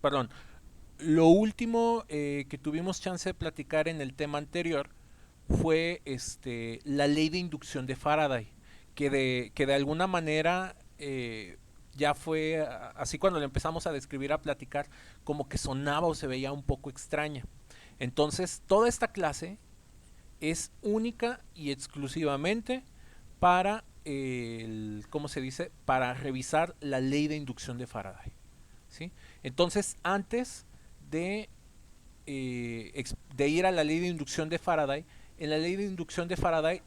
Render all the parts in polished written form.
perdón, lo último que tuvimos chance de platicar en el tema anterior fue la ley de inducción de Faraday, que de alguna manera ya fue así cuando le empezamos a describir, a platicar, como que sonaba o se veía un poco extraña. Entonces, toda esta clase es única y exclusivamente para ¿cómo se dice? Para revisar la ley de inducción de Faraday. ¿Sí? Entonces, antes de, de ir a la ley de inducción de Faraday, en la ley de inducción de Faraday,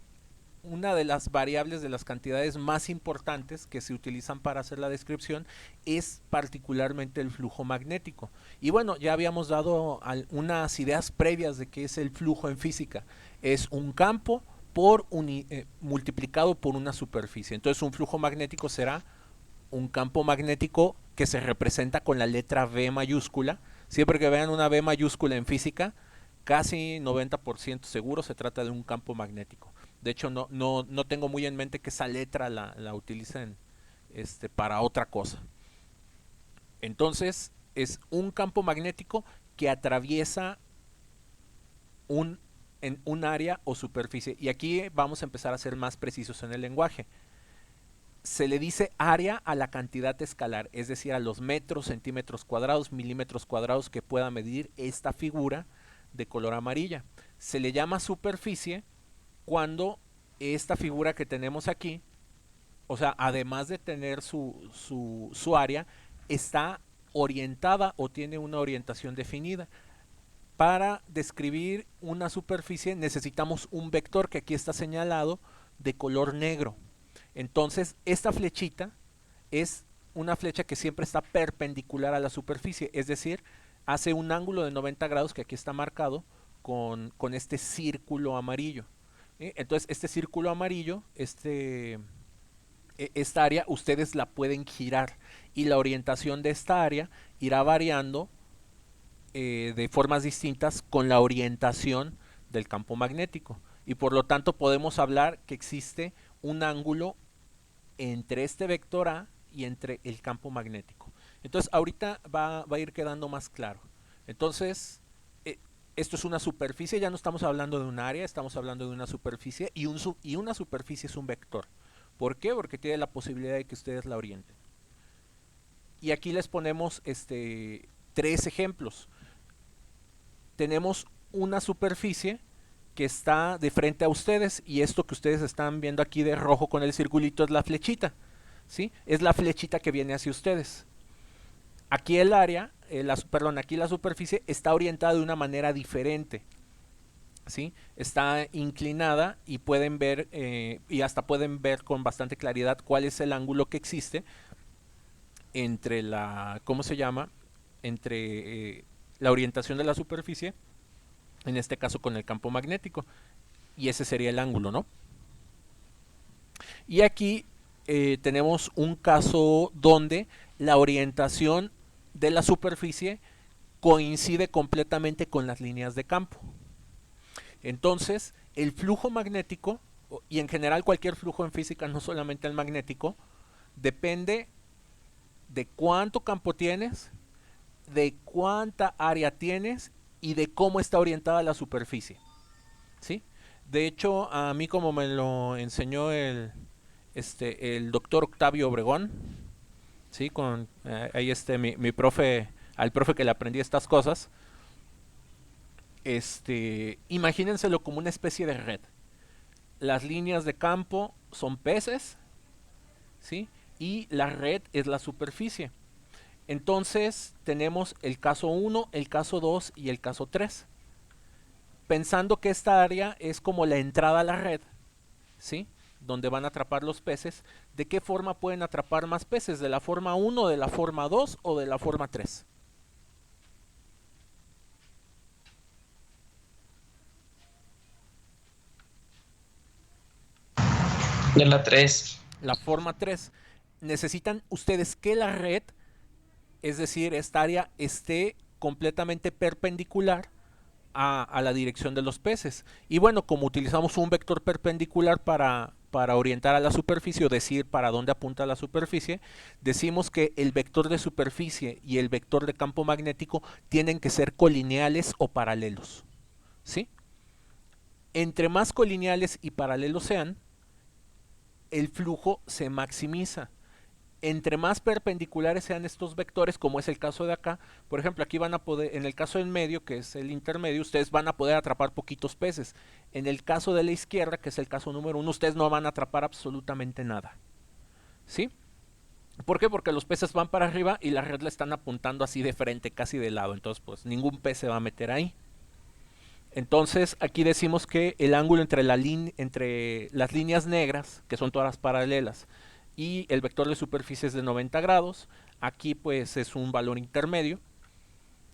una de las variables de las cantidades más importantes que se utilizan para hacer la descripción es particularmente el flujo magnético. Y bueno, ya habíamos dado unas ideas previas de qué es el flujo en física. Es un campo multiplicado por una superficie. Entonces un flujo magnético será un campo magnético que se representa con la letra V mayúscula. Siempre que vean una V mayúscula en física, casi 90% seguro se trata de un campo magnético. De hecho, no tengo muy en mente que esa letra la utilicen para otra cosa. Entonces, es un campo magnético que atraviesa un, en un área o superficie. Y aquí vamos a empezar a ser más precisos en el lenguaje. Se le dice área a la cantidad escalar, es decir, a los metros, centímetros cuadrados, milímetros cuadrados que pueda medir esta figura de color amarilla. Se le llama superficie cuando esta figura que tenemos aquí, o sea, además de tener su área, está orientada o tiene una orientación definida. Para describir una superficie necesitamos un vector que aquí está señalado de color negro. Entonces, esta flechita es una flecha que siempre está perpendicular a la superficie, es decir, hace un ángulo de 90 grados que aquí está marcado con este círculo amarillo. Entonces, este círculo amarillo, esta área, ustedes la pueden girar y la orientación de esta área irá variando de formas distintas con la orientación del campo magnético. Y por lo tanto podemos hablar que existe un ángulo entre este vector A y entre el campo magnético. Entonces ahorita va a ir quedando más claro. Entonces, esto es una superficie, ya no estamos hablando de un área, estamos hablando de una superficie y una superficie es un vector. ¿Por qué? Porque tiene la posibilidad de que ustedes la orienten. Y aquí les ponemos tres ejemplos. Tenemos una superficie que está de frente a ustedes y esto que ustedes están viendo aquí de rojo con el circulito es la flechita, ¿sí? Es la flechita que viene hacia ustedes. Aquí el área, perdón, aquí la superficie está orientada de una manera diferente, ¿sí? Está inclinada y pueden ver, y hasta pueden ver con bastante claridad cuál es el ángulo que existe entre ¿cómo se llama? Entre la orientación de la superficie, en este caso con el campo magnético, y ese sería el ángulo, ¿no? Y aquí tenemos un caso donde la orientación de la superficie coincide completamente con las líneas de campo. Entonces, el flujo magnético, y en general cualquier flujo en física, no solamente el magnético, depende de cuánto campo tienes, de cuánta área tienes y de cómo está orientada la superficie. ¿Sí? De hecho, a mí como me lo enseñó el doctor Octavio Obregón, ¿sí? Con ahí mi profe, al profe que le aprendí estas cosas, imagínenselo como una especie de red. Las líneas de campo son peces, ¿sí? Y la red es la superficie. Entonces tenemos el caso 1, el caso 2 y el caso 3. Pensando que esta área es como la entrada a la red, ¿sí? Donde van a atrapar los peces. ¿De qué forma pueden atrapar más peces? ¿De la forma 1, de la forma 2 o de la forma 3? De la 3. La forma 3. Necesitan ustedes que la red, es decir, esta área esté completamente perpendicular a la dirección de los peces. Y bueno, como utilizamos un vector perpendicular para orientar a la superficie o decir para dónde apunta la superficie, decimos que el vector de superficie y el vector de campo magnético tienen que ser colineales o paralelos, ¿sí? Entre más colineales y paralelos sean, el flujo se maximiza. Entre más perpendiculares sean estos vectores, como es el caso de acá, por ejemplo, aquí van a poder, en el caso del medio, que es el intermedio, ustedes van a poder atrapar poquitos peces. En el caso de la izquierda, que es el caso número 1, ustedes no van a atrapar absolutamente nada. ¿Sí? ¿Por qué? Porque los peces van para arriba y la red la están apuntando así de frente, casi de lado. Entonces, pues ningún pez se va a meter ahí. Entonces, aquí decimos que el ángulo entre las líneas negras, que son todas paralelas, y el vector de superficie es de 90 grados. Aquí pues es un valor intermedio.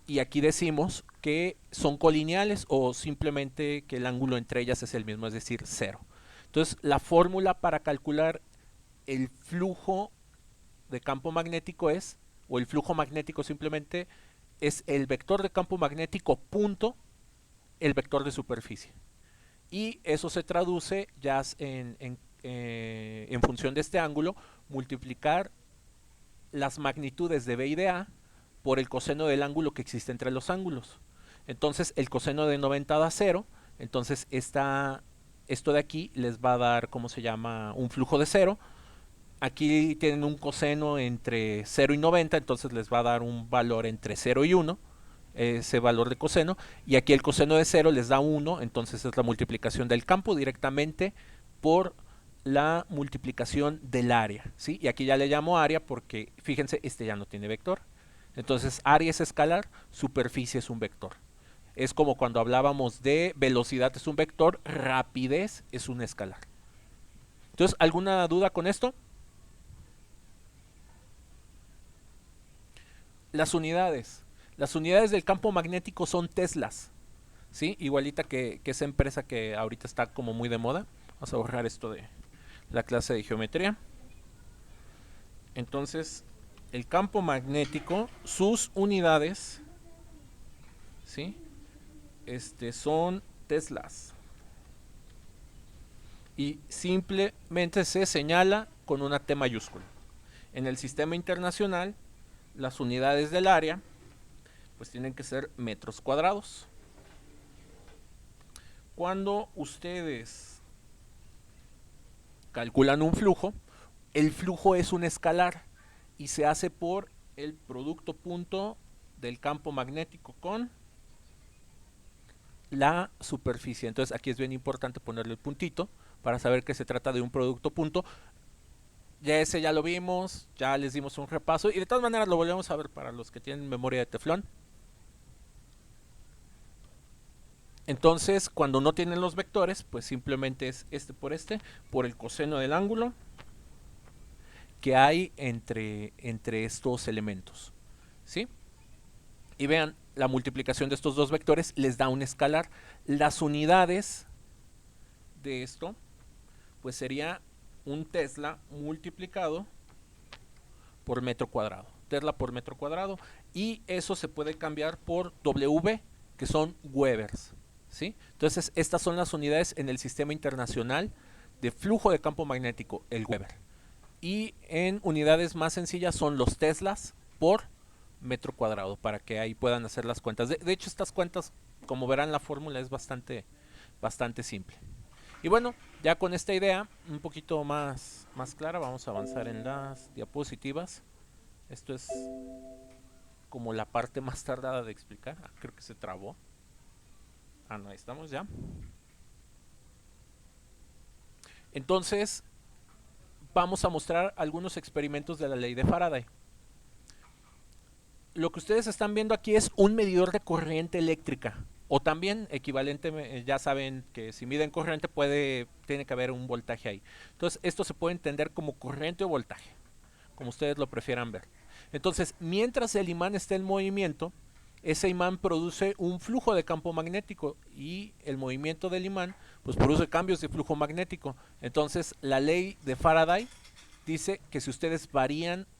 Y aquí decimos que son colineales o simplemente que el ángulo entre ellas es el mismo, es decir, cero. Entonces, la fórmula para calcular el flujo de campo magnético es, o el flujo magnético simplemente, es el vector de campo magnético punto el vector de superficie. Y eso se traduce ya en función de este ángulo, multiplicar las magnitudes de B y de A por el coseno del ángulo que existe entre los ángulos. Entonces el coseno de 90 da 0, entonces esto de aquí les va a dar, ¿cómo se llama? Un flujo de 0. Aquí tienen un coseno entre 0 y 90, entonces les va a dar un valor entre 0 y 1, ese valor de coseno. Y aquí el coseno de 0 les da 1, entonces es la multiplicación del campo directamente por la multiplicación del área, ¿sí? Y aquí ya le llamo área porque, fíjense, este ya no tiene vector. Entonces, área es escalar, superficie es un vector. Es como cuando hablábamos de velocidad es un vector, rapidez es un escalar. Entonces, ¿alguna duda con esto? Las unidades. Las unidades del campo magnético son teslas, ¿sí? Igualita que esa empresa que ahorita está como muy de moda. Vamos a borrar esto de la clase de geometría. Entonces, el campo magnético, sus unidades, ¿sí? Son teslas. Y simplemente se señala con una T mayúscula. En el sistema internacional, las unidades del área, pues tienen que ser metros cuadrados. Cuando ustedes calculan un flujo, el flujo es un escalar y se hace por el producto punto del campo magnético con la superficie. Entonces aquí es bien importante ponerle el puntito para saber que se trata de un producto punto. Ya ese ya lo vimos, ya les dimos un repaso y de todas maneras lo volvemos a ver para los que tienen memoria de teflón. Entonces, cuando no tienen los vectores, pues simplemente es por el coseno del ángulo que hay entre estos elementos, ¿sí? Y vean, la multiplicación de estos dos vectores les da un escalar. Las unidades de esto, pues sería un Tesla multiplicado por metro cuadrado. Tesla por metro cuadrado. Y eso se puede cambiar por W, que son Webers, ¿sí? Entonces, estas son las unidades en el sistema internacional de flujo de campo magnético, el Weber. Y en unidades más sencillas son los Teslas por metro cuadrado, para que ahí puedan hacer las cuentas. De hecho, estas cuentas, como verán, la fórmula es bastante simple. Y bueno, ya con esta idea un poquito más clara, vamos a avanzar en las diapositivas. Esto es como la parte más tardada de explicar. Creo que se trabó. No, ahí estamos ya. Entonces, vamos a mostrar algunos experimentos de la ley de Faraday. Lo que ustedes están viendo aquí es un medidor de corriente eléctrica. O también equivalente, ya saben que si miden corriente tiene que haber un voltaje ahí. Entonces esto se puede entender como corriente o voltaje, como ustedes lo prefieran ver. Entonces, mientras el imán esté en movimiento, ese imán produce un flujo de campo magnético y el movimiento del imán pues produce cambios de flujo magnético. Entonces, la ley de Faraday dice que si ustedes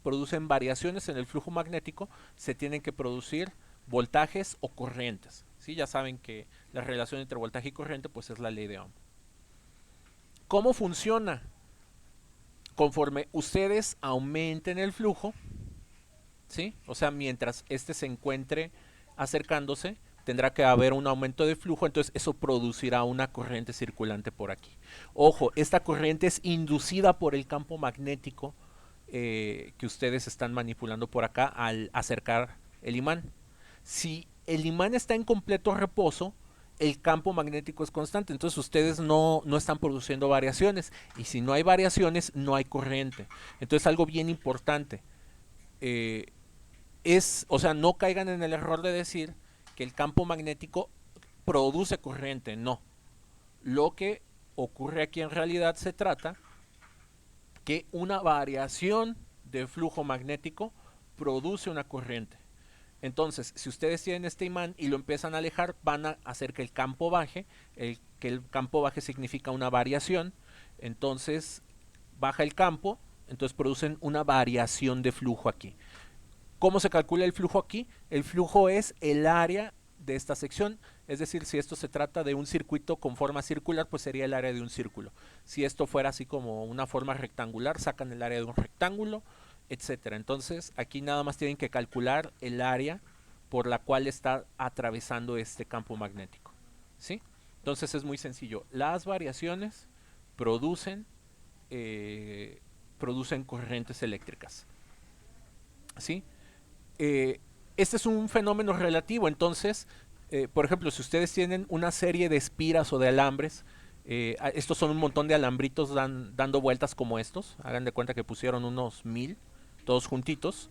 producen variaciones en el flujo magnético, se tienen que producir voltajes o corrientes. ¿Sí? Ya saben que la relación entre voltaje y corriente pues es la ley de Ohm. ¿Cómo funciona? Conforme ustedes aumenten el flujo, ¿sí? O sea, mientras este se encuentre acercándose, tendrá que haber un aumento de flujo, entonces eso producirá una corriente circulante por aquí. Ojo, esta corriente es inducida por el campo magnético que ustedes están manipulando por acá al acercar el imán. Si el imán está en completo reposo, el campo magnético es constante, entonces ustedes no están produciendo variaciones, y si no hay variaciones, no hay corriente. Entonces algo bien importante, eh, o sea, no caigan en el error de decir que el campo magnético produce corriente, no. Lo que ocurre aquí en realidad se trata que una variación de flujo magnético produce una corriente. Entonces, si ustedes tienen este imán y lo empiezan a alejar, van a hacer que el campo baje. Que el campo baje significa una variación. Entonces, baja el campo, entonces producen una variación de flujo aquí. ¿Cómo se calcula el flujo aquí? El flujo es el área de esta sección, es decir, si esto se trata de un circuito con forma circular, pues sería el área de un círculo. Si esto fuera así como una forma rectangular, sacan el área de un rectángulo, etcétera. Entonces, aquí nada más tienen que calcular el área por la cual está atravesando este campo magnético, ¿sí? Entonces es muy sencillo. Las variaciones producen, producen corrientes eléctricas, ¿sí? Este es un fenómeno relativo, entonces, por ejemplo, si ustedes tienen una serie de espiras o de alambres, estos son un montón de alambritos dando vueltas como estos, hagan de cuenta que pusieron unos 1000, todos juntitos,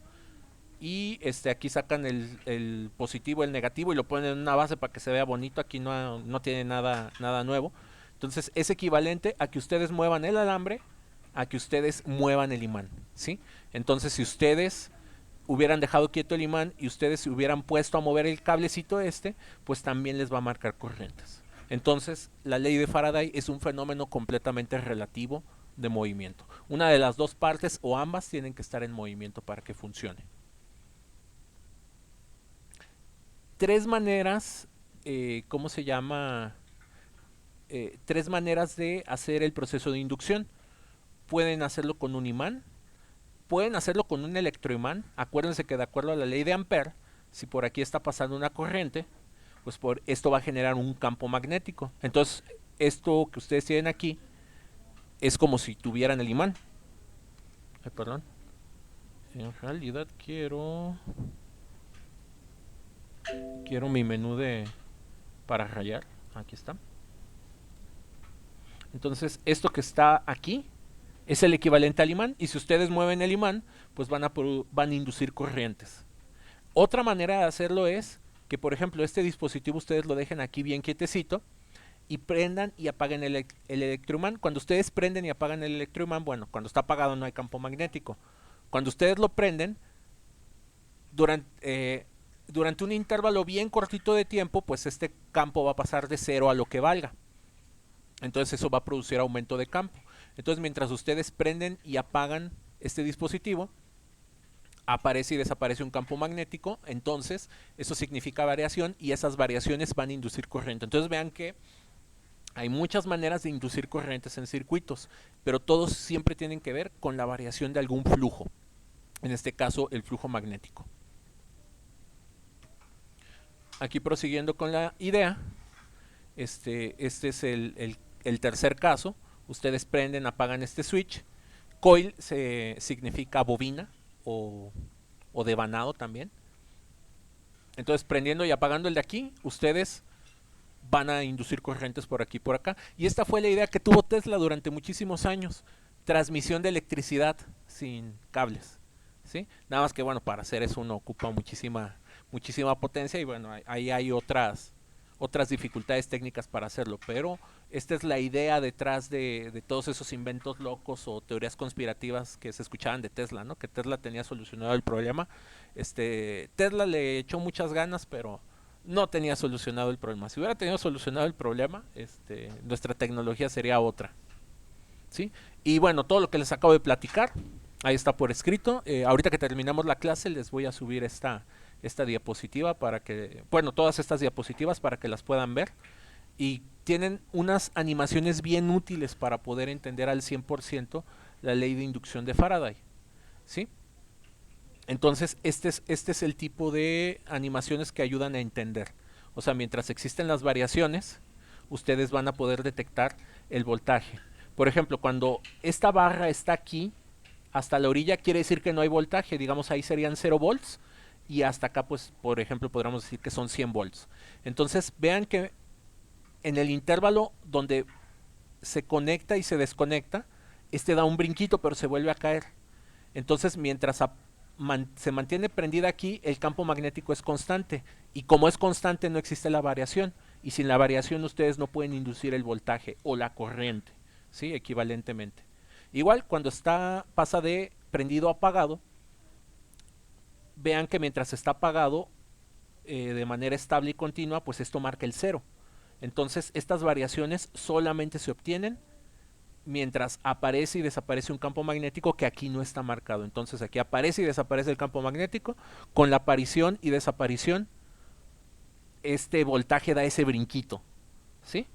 y aquí sacan el positivo, el negativo, y lo ponen en una base para que se vea bonito. Aquí no tiene nada nuevo. Entonces es equivalente a que ustedes muevan el alambre, a que ustedes muevan el imán, ¿sí? Entonces, si ustedes hubieran dejado quieto el imán y ustedes se hubieran puesto a mover el cablecito pues también les va a marcar corrientes. Entonces, la ley de Faraday es un fenómeno completamente relativo de movimiento. Una de las dos partes o ambas tienen que estar en movimiento para que funcione. Tres maneras, ¿cómo se llama? Tres maneras de hacer el proceso de inducción. Pueden hacerlo con un imán, pueden hacerlo con un electroimán. Acuérdense que de acuerdo a la ley de Ampère, si por aquí está pasando una corriente, pues esto va a generar un campo magnético. Entonces, esto que ustedes tienen aquí es como si tuvieran el imán. Ay, perdón. En realidad quiero mi menú para rayar. Aquí está. Entonces, esto que está aquí es el equivalente al imán, y si ustedes mueven el imán, pues van a inducir corrientes. Otra manera de hacerlo es que, por ejemplo, este dispositivo ustedes lo dejen aquí bien quietecito y prendan y apaguen el electroimán. Cuando ustedes prenden y apagan el electroimán, bueno, cuando está apagado no hay campo magnético. Cuando ustedes lo prenden, durante un intervalo bien cortito de tiempo, pues este campo va a pasar de 0 a lo que valga. Entonces eso va a producir aumento de campo. Entonces, mientras ustedes prenden y apagan este dispositivo, aparece y desaparece un campo magnético. Entonces eso significa variación, y esas variaciones van a inducir corriente. Entonces vean que hay muchas maneras de inducir corrientes en circuitos, pero todos siempre tienen que ver con la variación de algún flujo, en este caso el flujo magnético. Aquí prosiguiendo con la idea, este es el tercer caso. Ustedes prenden, apagan este switch. Coil significa bobina o devanado también. Entonces, prendiendo y apagando el de aquí, ustedes van a inducir corrientes por aquí y por acá. Y esta fue la idea que tuvo Tesla durante muchísimos años. Transmisión de electricidad sin cables, ¿sí? Nada más que, bueno, para hacer eso uno ocupa muchísima potencia, y bueno, ahí hay otras dificultades técnicas para hacerlo, pero esta es la idea detrás de todos esos inventos locos o teorías conspirativas que se escuchaban de Tesla, ¿no? Que Tesla tenía solucionado el problema. Tesla le echó muchas ganas, pero no tenía solucionado el problema. Si hubiera tenido solucionado el problema, nuestra tecnología sería otra, ¿sí? Y bueno, todo lo que les acabo de platicar, ahí está por escrito. Ahorita que terminamos la clase les voy a subir esta diapositiva para que, bueno, todas estas diapositivas para que las puedan ver. Y tienen unas animaciones bien útiles para poder entender al 100% la ley de inducción de Faraday, ¿sí? Entonces, este es el tipo de animaciones que ayudan a entender. O sea, mientras existen las variaciones, ustedes van a poder detectar el voltaje. Por ejemplo, cuando esta barra está aquí, hasta la orilla quiere decir que no hay voltaje. Digamos, ahí serían 0 volts. Y hasta acá, pues, por ejemplo, podríamos decir que son 100 volts. Entonces, vean que en el intervalo donde se conecta y se desconecta, este da un brinquito, pero se vuelve a caer. Entonces, mientras se mantiene prendida aquí, el campo magnético es constante. Y como es constante, no existe la variación. Y sin la variación, ustedes no pueden inducir el voltaje o la corriente, ¿sí? Equivalentemente. Igual, cuando pasa de prendido a apagado, vean que mientras está apagado, de manera estable y continua, pues esto marca el cero. Entonces, estas variaciones solamente se obtienen mientras aparece y desaparece un campo magnético que aquí no está marcado. Entonces aquí aparece y desaparece el campo magnético. Con la aparición y desaparición, este voltaje da ese brinquito, ¿sí?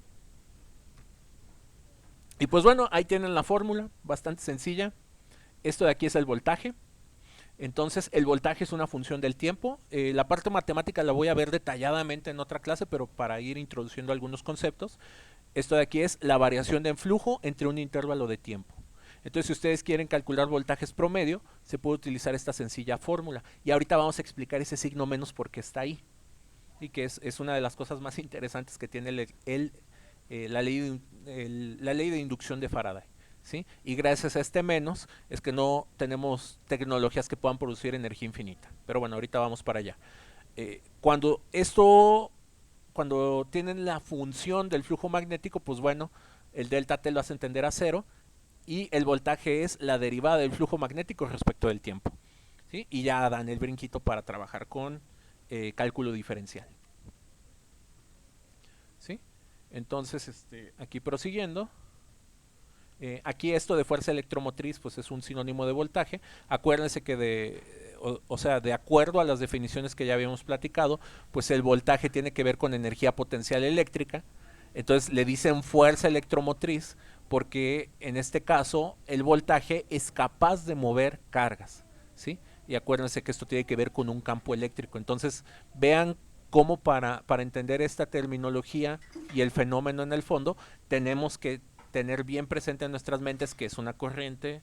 Y pues bueno, ahí tienen la fórmula, bastante sencilla. Esto de aquí es el voltaje. Entonces el voltaje es una función del tiempo. La parte matemática la voy a ver detalladamente en otra clase, pero para ir introduciendo algunos conceptos. Esto de aquí es la variación de flujo entre un intervalo de tiempo. Entonces, si ustedes quieren calcular voltajes promedio, se puede utilizar esta sencilla fórmula. Y ahorita vamos a explicar ese signo menos porque está ahí. Y que es una de las cosas más interesantes que tiene la ley de inducción de Faraday, ¿sí? Y gracias a este menos es que no tenemos tecnologías que puedan producir energía infinita. Pero bueno, ahorita vamos para allá. Cuando tienen la función del flujo magnético, pues bueno, el delta T lo hace entender a cero y el voltaje es la derivada del flujo magnético respecto del tiempo, ¿sí? Y ya dan el brinquito para trabajar con cálculo diferencial, ¿sí? Entonces, aquí prosiguiendo, aquí esto de fuerza electromotriz pues es un sinónimo de voltaje. Acuérdense que o sea, de acuerdo a las definiciones que ya habíamos platicado, pues el voltaje tiene que ver con energía potencial eléctrica. Entonces le dicen fuerza electromotriz porque en este caso el voltaje es capaz de mover cargas, ¿sí? Y acuérdense que esto tiene que ver con un campo eléctrico. Entonces vean cómo para entender esta terminología y el fenómeno en el fondo, tenemos que tener bien presente en nuestras mentes que es una corriente,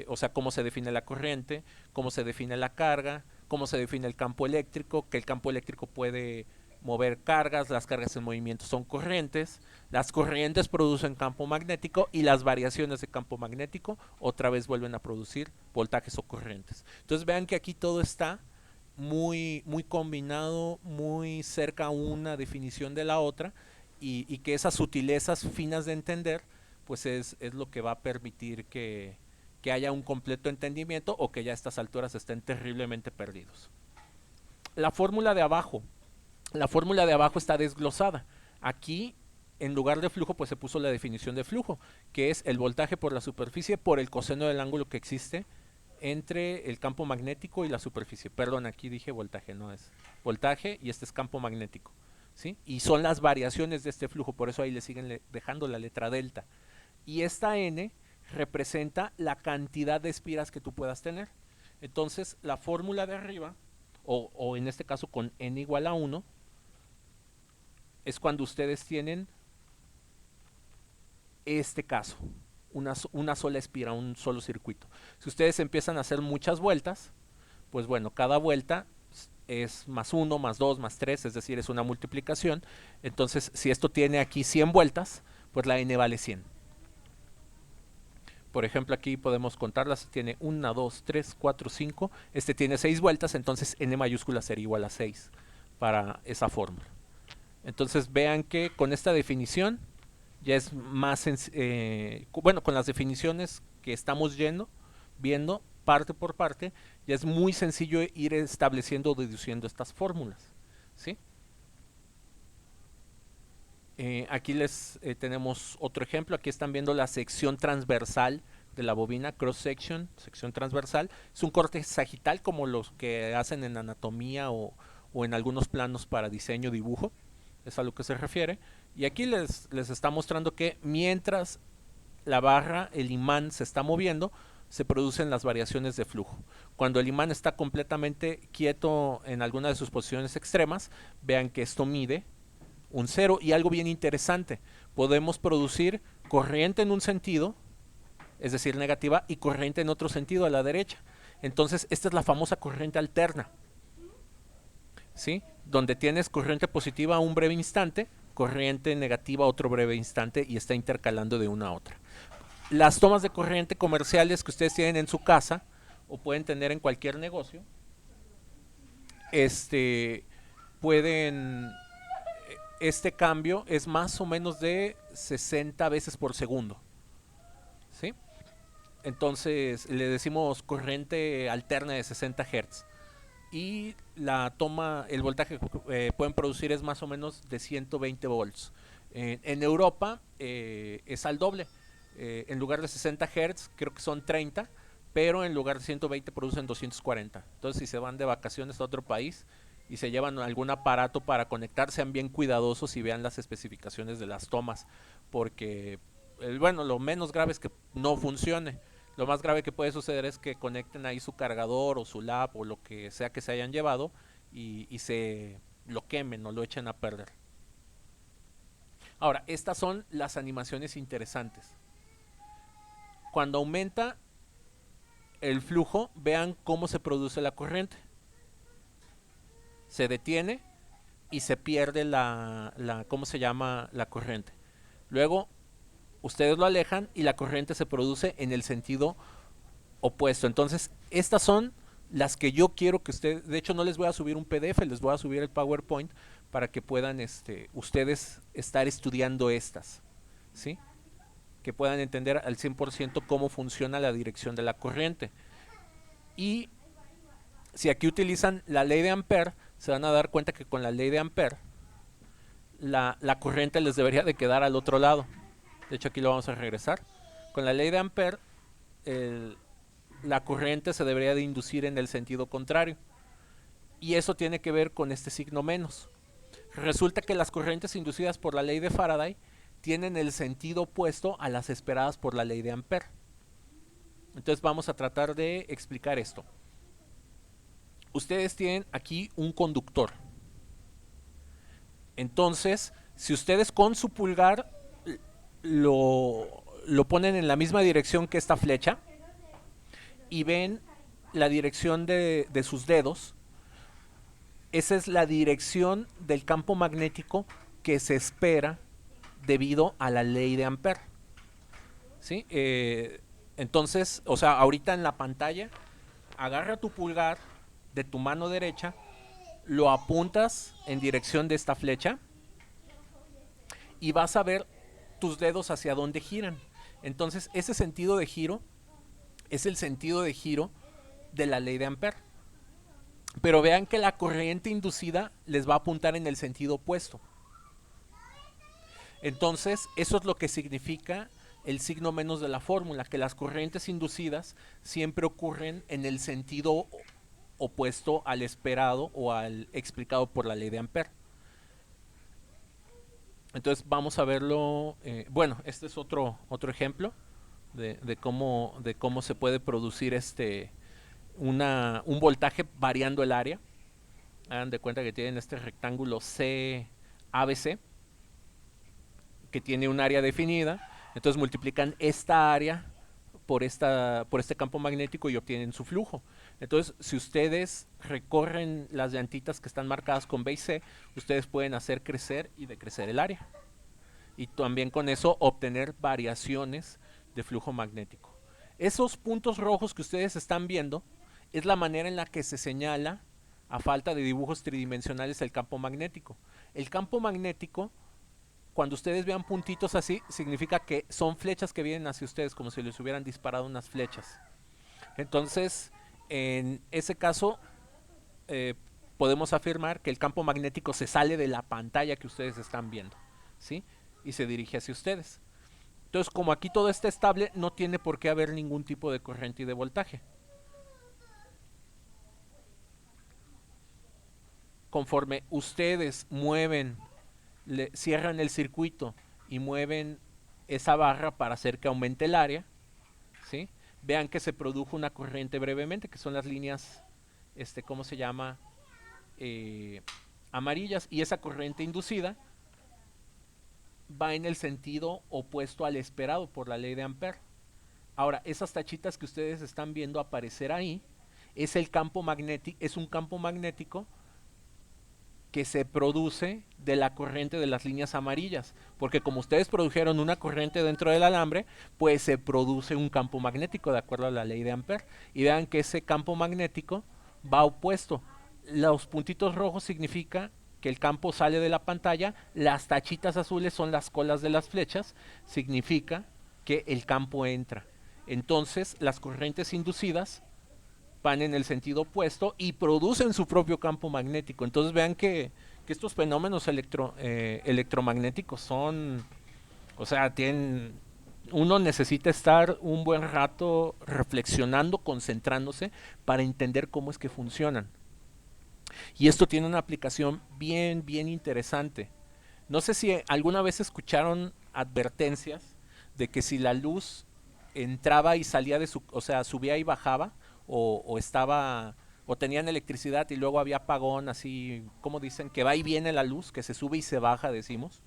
o sea, cómo se define la corriente, cómo se define la carga, cómo se define el campo eléctrico, que el campo eléctrico puede mover cargas, las cargas en movimiento son corrientes, las corrientes producen campo magnético y las variaciones de campo magnético otra vez vuelven a producir voltajes o corrientes. Entonces vean que aquí todo está muy combinado, muy cerca a una definición de la otra y que esas sutilezas finas de entender pues es lo que va a permitir que haya un completo entendimiento o que ya a estas alturas estén terriblemente perdidos. La fórmula de abajo. La fórmula de abajo está desglosada. Aquí, en lugar de flujo, pues se puso la definición de flujo, que es el voltaje por la superficie por el coseno del ángulo que existe entre el campo magnético y la superficie. Perdón, aquí dije voltaje, no es voltaje y este es campo magnético, ¿sí? Y son las variaciones de este flujo, por eso ahí le siguen dejando la letra delta. Y esta n representa la cantidad de espiras que tú puedas tener. Entonces, la fórmula de arriba, o en este caso con n igual a 1, es cuando ustedes tienen este caso, una sola espira, un solo circuito. Si ustedes empiezan a hacer muchas vueltas, pues bueno, cada vuelta es más 1, más 2, más 3, es decir, es una multiplicación. Entonces, si esto tiene aquí 100 vueltas, pues la n vale 100. Por ejemplo, aquí podemos contarlas, tiene 1, 2, 3, 4, 5, este tiene 6 vueltas, entonces n mayúscula sería igual a 6 para esa fórmula. Entonces vean que con esta definición ya es más, bueno, con las definiciones que estamos viendo parte por parte, ya es muy sencillo ir estableciendo o deduciendo estas fórmulas, ¿sí? Aquí les tenemos otro ejemplo. Aquí están viendo la sección transversal de la bobina, cross section, sección transversal. Es un corte sagital como los que hacen en anatomía o en algunos planos para diseño, dibujo. Es a lo que se refiere. Y aquí les está mostrando que mientras la barra, el imán se está moviendo, se producen las variaciones de flujo. Cuando el imán está completamente quieto en alguna de sus posiciones extremas, vean que esto mide un cero. Y algo bien interesante, podemos producir corriente en un sentido, es decir, negativa, y corriente en otro sentido, a la derecha. Entonces, esta es la famosa corriente alterna, ¿sí? Donde tienes corriente positiva a un breve instante, corriente negativa a otro breve instante, y está intercalando de una a otra. Las tomas de corriente comerciales que ustedes tienen en su casa o pueden tener en cualquier negocio, pueden, este cambio es más o menos de 60 veces por segundo, ¿sí? Entonces le decimos corriente alterna de 60 Hz. Y la toma, el voltaje que pueden producir es más o menos de 120 volts. En Europa es al doble. En lugar de 60 Hz, creo que son 30, pero en lugar de 120 producen 240. Entonces, si se van de vacaciones a otro país y se llevan algún aparato para conectar, sean bien cuidadosos y vean las especificaciones de las tomas, porque, bueno, lo menos grave es que no funcione. Lo más grave que puede suceder es que conecten ahí su cargador o su lap o lo que sea que se hayan llevado y se lo quemen o lo echen a perder. Ahora, estas son las animaciones interesantes. Cuando aumenta el flujo, vean cómo se produce la corriente. Se detiene y se pierde ¿cómo se llama? La corriente. Luego, ustedes lo alejan y la corriente se produce en el sentido opuesto. Entonces, estas son las que yo quiero que ustedes, de hecho no les voy a subir un PDF, les voy a subir el PowerPoint para que puedan ustedes estar estudiando estas, ¿sí? Que puedan entender al 100% cómo funciona la dirección de la corriente. Y si aquí utilizan la ley de Ampere, se van a dar cuenta que con la ley de Ampere la corriente les debería de quedar al otro lado. De hecho, aquí lo vamos a regresar. Con la ley de Ampere, la corriente se debería de inducir en el sentido contrario. Y eso tiene que ver con este signo menos. Resulta que las corrientes inducidas por la ley de Faraday tienen el sentido opuesto a las esperadas por la ley de Ampere. Entonces vamos a tratar de explicar esto. Ustedes tienen aquí un conductor. Entonces, si ustedes con su pulgar lo ponen en la misma dirección que esta flecha y ven la dirección de sus dedos, esa es la dirección del campo magnético que se espera debido a la ley de Ampere, ¿sí? Entonces, o sea, ahorita en la pantalla, agarra tu pulgar de tu mano derecha, lo apuntas en dirección de esta flecha y vas a ver tus dedos hacia dónde giran. Entonces, ese sentido de giro es el sentido de giro de la ley de Ampere. Pero vean que la corriente inducida les va a apuntar en el sentido opuesto. Entonces, eso es lo que significa el signo menos de la fórmula, que las corrientes inducidas siempre ocurren en el sentido opuesto al esperado o al explicado por la ley de Ampere. Entonces vamos a verlo, bueno, este es otro ejemplo de cómo se puede producir un voltaje variando el área. Hagan de cuenta que tienen este rectángulo C ABC que tiene un área definida, entonces multiplican esta área por este campo magnético y obtienen su flujo. Entonces, si ustedes recorren las llantitas que están marcadas con B y C, ustedes pueden hacer crecer y decrecer el área. Y también con eso obtener variaciones de flujo magnético. Esos puntos rojos que ustedes están viendo es la manera en la que se señala, a falta de dibujos tridimensionales, el campo magnético. El campo magnético, cuando ustedes vean puntitos así, significa que son flechas que vienen hacia ustedes, como si les hubieran disparado unas flechas. Entonces, en ese caso, podemos afirmar que el campo magnético se sale de la pantalla que ustedes están viendo, ¿sí? Y se dirige hacia ustedes. Entonces, como aquí todo está estable, no tiene por qué haber ningún tipo de corriente y de voltaje. Conforme ustedes mueven cierran el circuito y mueven esa barra para hacer que aumente el área, ¿sí? Vean que se produjo una corriente brevemente, que son las líneas, ¿cómo se llama? Eh, Amarillas, y esa corriente inducida va en el sentido opuesto al esperado por la ley de Ampère. Ahora, esas tachitas que ustedes están viendo aparecer ahí, es el campo magnético, es un campo magnético que se produce de la corriente de las líneas amarillas, porque como ustedes produjeron una corriente dentro del alambre, pues se produce un campo magnético de acuerdo a la ley de Ampère. Y vean que ese campo magnético va opuesto. Los puntitos rojos significa que el campo sale de la pantalla, las tachitas azules son las colas de las flechas, significa que el campo entra. Entonces, las corrientes inducidas van en el sentido opuesto y producen su propio campo magnético. Entonces vean que estos fenómenos electromagnéticos son, o sea, uno necesita estar un buen rato reflexionando, concentrándose para entender cómo es que funcionan. Y esto tiene una aplicación bien, bien interesante. No sé si alguna vez escucharon advertencias de que si la luz entraba y salía de su, o sea, subía y bajaba, o estaba, o tenían electricidad y luego había apagón, así como dicen, que va y viene la luz, que se sube y se baja, decimos,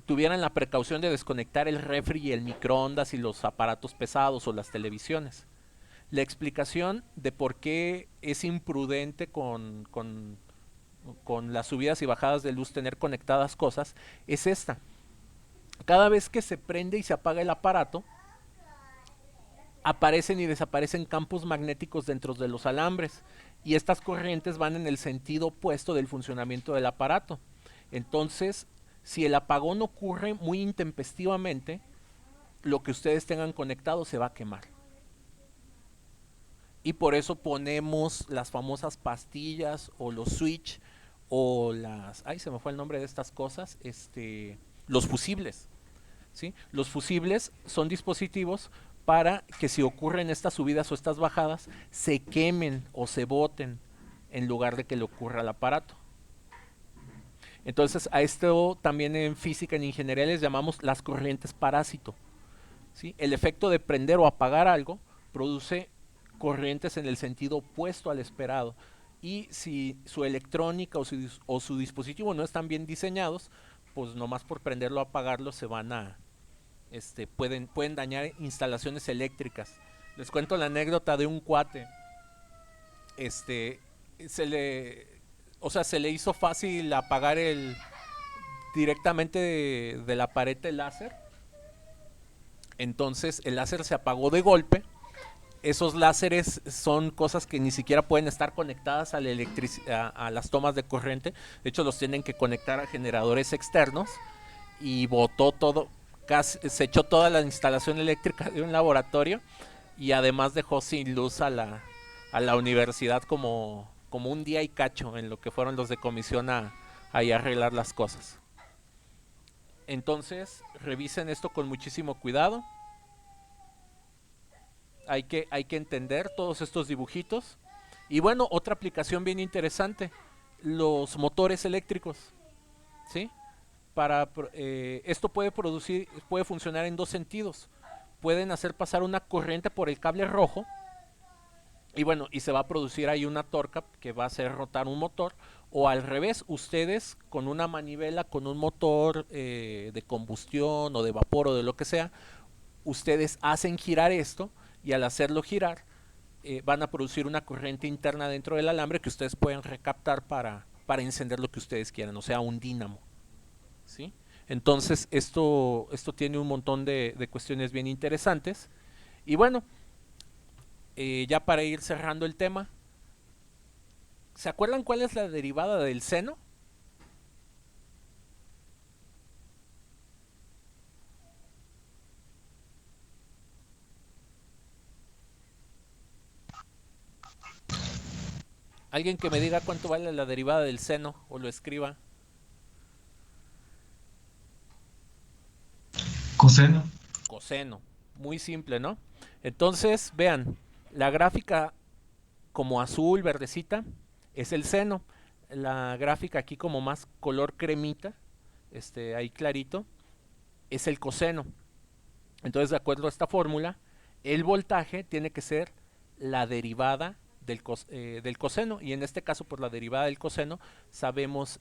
tuvieran la precaución de desconectar el refri y el microondas y los aparatos pesados o las televisiones. La explicación de por qué es imprudente con las subidas y bajadas de luz tener conectadas cosas es esta. Cada vez que se prende y se apaga el aparato, aparecen y desaparecen campos magnéticos dentro de los alambres y estas corrientes van en el sentido opuesto del funcionamiento del aparato. Entonces, si el apagón ocurre muy intempestivamente, lo que ustedes tengan conectado se va a quemar. Y por eso ponemos las famosas pastillas o los switch o las, ay, se me fue el nombre de estas cosas, los fusibles, ¿sí? Los fusibles son dispositivos para que si ocurren estas subidas o estas bajadas, se quemen o se boten en lugar de que le ocurra al aparato. Entonces a esto también en física, en ingeniería les llamamos las corrientes parásito, ¿sí? El efecto de prender o apagar algo produce corrientes en el sentido opuesto al esperado. Y si su electrónica o su dispositivo no están bien diseñados, pues nomás por prenderlo o apagarlo se van a, pueden dañar instalaciones eléctricas. Les cuento la anécdota de un cuate. Este, se le, o sea, se le hizo fácil apagar directamente de la pared el láser. Entonces el láser se apagó de golpe. Esos láseres son cosas que ni siquiera pueden estar conectadas a las tomas de corriente. De hecho, los tienen que conectar a generadores externos. Y botó todo, se echó toda la instalación eléctrica de un laboratorio y además dejó sin luz a la universidad como un día y cacho en lo que fueron los de comisión a arreglar las cosas. Entonces, revisen esto con muchísimo cuidado. Hay que entender todos estos dibujitos. Y bueno, otra aplicación bien interesante, los motores eléctricos, ¿sí? Esto puede funcionar en dos sentidos. Pueden hacer pasar una corriente por el cable rojo y bueno, y se va a producir ahí una torca que va a hacer rotar un motor, o al revés, ustedes con una manivela, con un motor de combustión o de vapor o de lo que sea, ustedes hacen girar esto y al hacerlo girar van a producir una corriente interna dentro del alambre que ustedes pueden recaptar para encender lo que ustedes quieran, o sea, un dínamo, ¿sí? Entonces esto tiene un montón de cuestiones bien interesantes. Y bueno, ya para ir cerrando el tema, ¿se acuerdan cuál es la derivada del seno? Alguien que me diga cuánto vale la derivada del seno o lo escriba. Coseno. Coseno. Muy simple, ¿no? Entonces, vean, la gráfica como azul, verdecita, es el seno. La gráfica aquí como más color cremita ahí clarito, es el coseno. Entonces, de acuerdo a esta fórmula, el voltaje tiene que ser la derivada del coseno. Y en este caso, por la derivada del coseno, sabemos,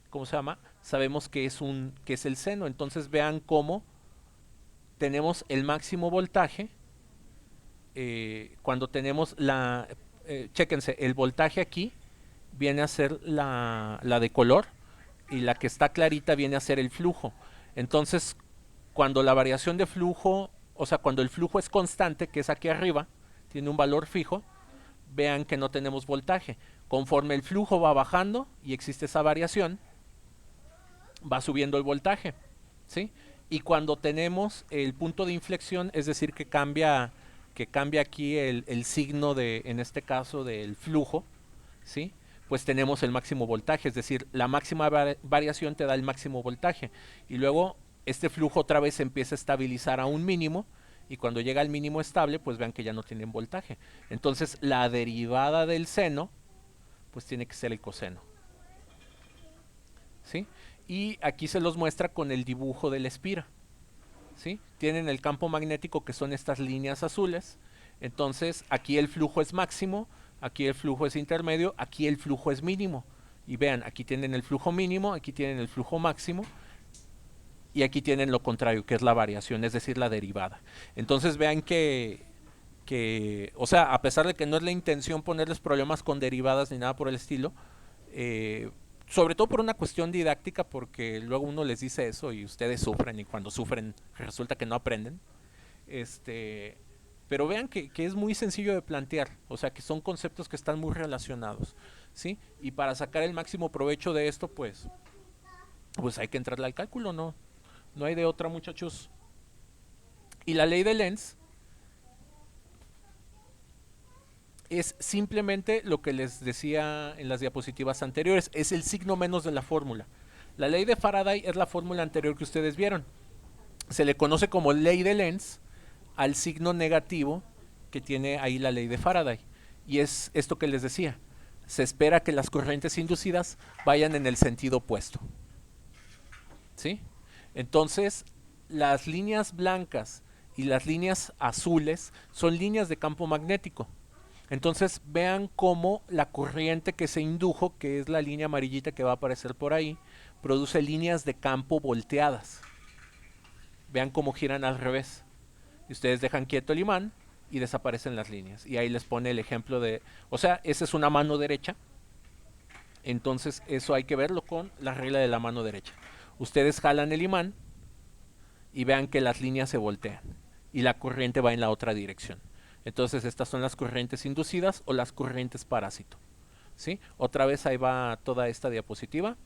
¿cómo se llama? Sabemos que es el seno. Entonces, vean cómo tenemos el máximo voltaje cuando tenemos chéquense, el voltaje aquí viene a ser la de color y la que está clarita viene a ser el flujo. Entonces, cuando la variación de flujo, o sea, cuando el flujo es constante, que es aquí arriba, tiene un valor fijo, vean que no tenemos voltaje. Conforme el flujo va bajando y existe esa variación, va subiendo el voltaje, ¿sí? Y cuando tenemos el punto de inflexión, es decir, que cambia aquí el signo de, en este caso, del flujo, ¿sí? Pues tenemos el máximo voltaje, es decir, la máxima variación te da el máximo voltaje. Y luego este flujo otra vez se empieza a estabilizar a un mínimo, y cuando llega al mínimo estable, pues vean que ya no tienen voltaje. Entonces la derivada del seno, pues tiene que ser el coseno, ¿sí? Y aquí se los muestra con el dibujo del espira, ¿sí? Tienen el campo magnético, que son estas líneas azules. Entonces aquí el flujo es máximo, aquí el flujo es intermedio, aquí el flujo es mínimo. Y vean, aquí tienen el flujo mínimo, aquí tienen el flujo máximo, y aquí tienen lo contrario, que es la variación, es decir, la derivada. Entonces vean o sea, a pesar de que no es la intención ponerles problemas con derivadas ni nada por el estilo, sobre todo por una cuestión didáctica, porque luego uno les dice eso y ustedes sufren, y cuando sufren resulta que no aprenden. Pero vean que es muy sencillo de plantear, o sea, que son conceptos que están muy relacionados, ¿sí? Y para sacar el máximo provecho de esto, pues hay que entrarle al cálculo, ¿no? No hay de otra, muchachos. Y la ley de Lenz es simplemente lo que les decía en las diapositivas anteriores, es el signo menos de la fórmula. La ley de Faraday es la fórmula anterior que ustedes vieron. Se le conoce como ley de Lenz al signo negativo que tiene ahí la ley de Faraday. Y es esto que les decía. Se espera que las corrientes inducidas vayan en el sentido opuesto, ¿sí? Entonces, las líneas blancas y las líneas azules son líneas de campo magnético. Entonces vean cómo la corriente que se indujo, que es la línea amarillita que va a aparecer por ahí, produce líneas de campo volteadas. Vean cómo giran al revés. Y ustedes dejan quieto el imán y desaparecen las líneas. Y ahí les pone el ejemplo de... O sea, esa es una mano derecha. Entonces eso hay que verlo con la regla de la mano derecha. Ustedes jalan el imán y vean que las líneas se voltean. Y la corriente va en la otra dirección. Entonces estas son las corrientes inducidas o las corrientes parásito, ¿sí? Otra vez ahí va toda esta diapositiva.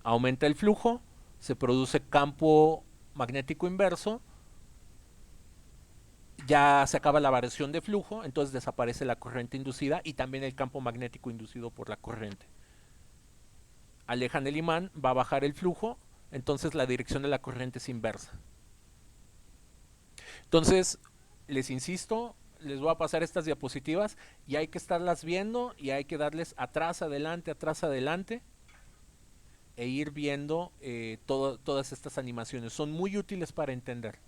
Aumenta el flujo, se produce campo magnético inverso, ya se acaba la variación de flujo, entonces desaparece la corriente inducida y también el campo magnético inducido por la corriente. Alejan el imán, va a bajar el flujo, entonces la dirección de la corriente es inversa. Entonces, les insisto, les voy a pasar estas diapositivas y hay que estarlas viendo y hay que darles atrás, adelante e ir viendo todas estas animaciones. Son muy útiles para entender,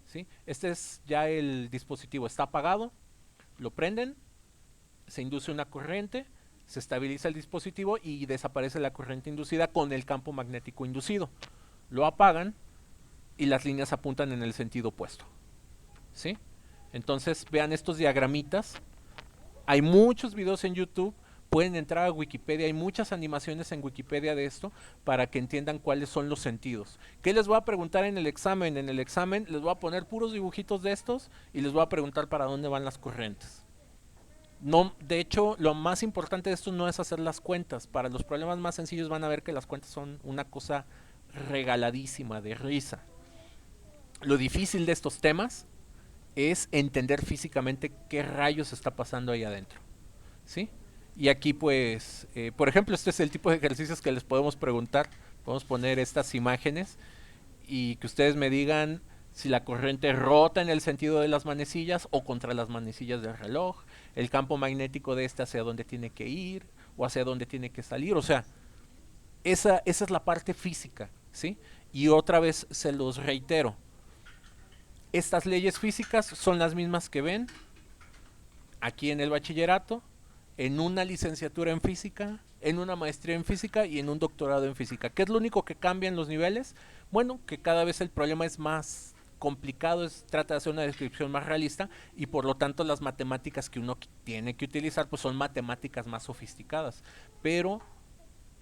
¿sí? Este es ya el dispositivo, está apagado, lo prenden, se induce una corriente, se estabiliza el dispositivo y desaparece la corriente inducida con el campo magnético inducido. Lo apagan y las líneas apuntan en el sentido opuesto, ¿sí? Entonces vean estos diagramitas. Hay muchos videos en YouTube. Pueden entrar a Wikipedia. Hay muchas animaciones en Wikipedia de esto para que entiendan cuáles son los sentidos. ¿Qué les voy a preguntar en el examen? En el examen les voy a poner puros dibujitos de estos y les voy a preguntar para dónde van las corrientes. No, de hecho, lo más importante de esto no es hacer las cuentas. Para los problemas más sencillos van a ver que las cuentas son una cosa regaladísima, de risa. Lo difícil de estos temas es entender físicamente qué rayos está pasando ahí adentro, ¿sí? Y aquí pues, por ejemplo, este es el tipo de ejercicios que les podemos preguntar. Podemos poner estas imágenes y que ustedes me digan si la corriente rota en el sentido de las manecillas o contra las manecillas del reloj, el campo magnético de este hacia dónde tiene que ir o hacia dónde tiene que salir. O sea, Esa es la parte física, ¿sí? Y otra vez se los reitero, estas leyes físicas son las mismas que ven aquí en el bachillerato, en una licenciatura en física, en una maestría en física y en un doctorado en física. ¿Qué es lo único que cambia en los niveles? Bueno, que cada vez el problema es más complicado, trata de hacer una descripción más realista y por lo tanto las matemáticas que uno tiene que utilizar pues son matemáticas más sofisticadas. Pero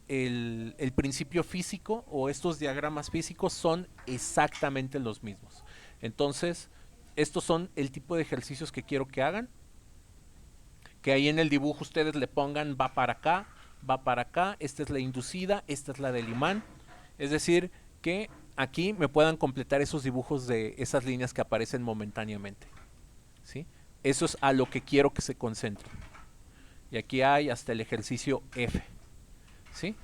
el principio físico o estos diagramas físicos son exactamente los mismos. Entonces, estos son el tipo de ejercicios que quiero que hagan, que ahí en el dibujo ustedes le pongan va para acá, esta es la inducida, esta es la del imán. Es decir, que aquí me puedan completar esos dibujos de esas líneas que aparecen momentáneamente. ¿Sí? Eso es a lo que quiero que se concentren. Y aquí hay hasta el ejercicio F. ¿Sí?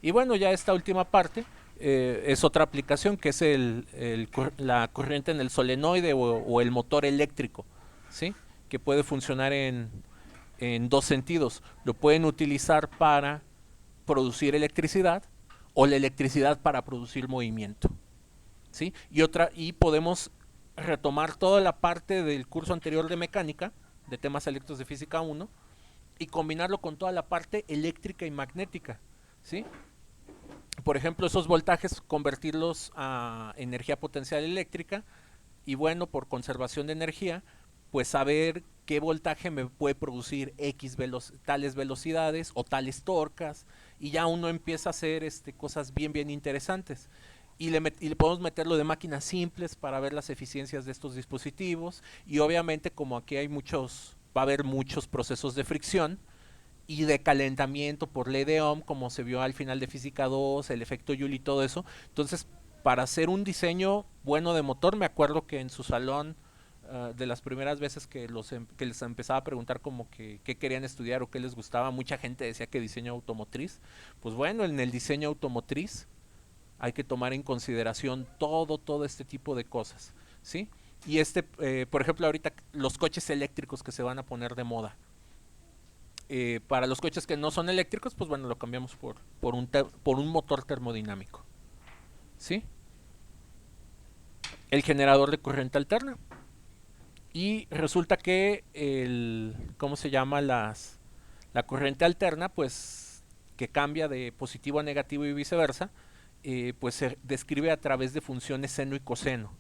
Y bueno, ya esta última parte es otra aplicación que es la corriente en el solenoide o el motor eléctrico, ¿sí? Que puede funcionar en dos sentidos. Lo pueden utilizar para producir electricidad o la electricidad para producir movimiento, ¿sí? Y podemos retomar toda la parte del curso anterior de mecánica, de temas electros de física 1, y combinarlo con toda la parte eléctrica y magnética, ¿sí? Por ejemplo, esos voltajes, convertirlos a energía potencial eléctrica y bueno, por conservación de energía, pues saber qué voltaje me puede producir tales velocidades o tales torcas y ya uno empieza a hacer cosas bien interesantes. Y le podemos meterlo de máquinas simples para ver las eficiencias de estos dispositivos y obviamente como aquí va a haber muchos procesos de fricción, y de calentamiento por ley de Ohm, como se vio al final de Física 2, el efecto Joule y todo eso. Entonces, para hacer un diseño bueno de motor, me acuerdo que en su salón, de las primeras veces que les empezaba a preguntar como que qué querían estudiar o qué les gustaba, mucha gente decía que diseño automotriz. Pues bueno, en el diseño automotriz hay que tomar en consideración todo este tipo de cosas, ¿sí? Y por ejemplo, ahorita los coches eléctricos que se van a poner de moda, para los coches que no son eléctricos, pues bueno, lo cambiamos por un motor termodinámico. ¿Sí? El generador de corriente alterna. Y resulta que ¿cómo se llama? La corriente alterna, pues que cambia de positivo a negativo y viceversa, pues se describe a través de funciones seno y coseno.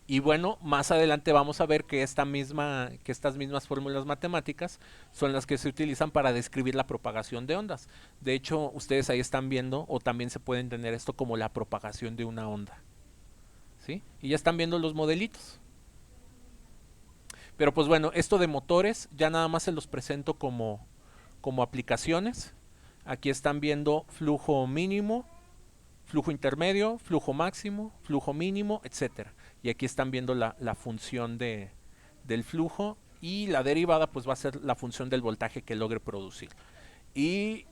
Y bueno, más adelante vamos a ver que estas mismas fórmulas matemáticas son las que se utilizan para describir la propagación de ondas. De hecho, ustedes ahí están viendo, o también se puede entender esto como la propagación de una onda. ¿Sí? Y ya están viendo los modelitos. Pero pues bueno, esto de motores ya nada más se los presento como aplicaciones. Aquí están viendo flujo mínimo, flujo intermedio, flujo máximo, flujo mínimo, etcétera. Y aquí están viendo la función del flujo y la derivada pues va a ser la función del voltaje que logre producir. Y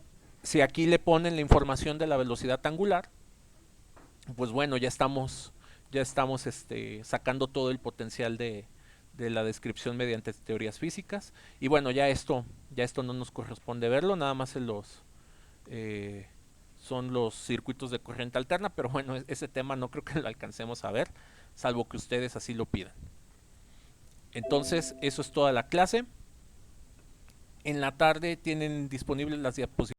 si aquí le ponen la información de la velocidad angular, pues bueno, ya estamos sacando todo el potencial de la descripción mediante teorías físicas. Y bueno, ya esto no nos corresponde verlo, nada más eh, son los circuitos de corriente alterna, pero bueno, ese tema no creo que lo alcancemos a ver, salvo que ustedes así lo pidan. Entonces, eso es toda la clase. En la tarde tienen disponibles las diapositivas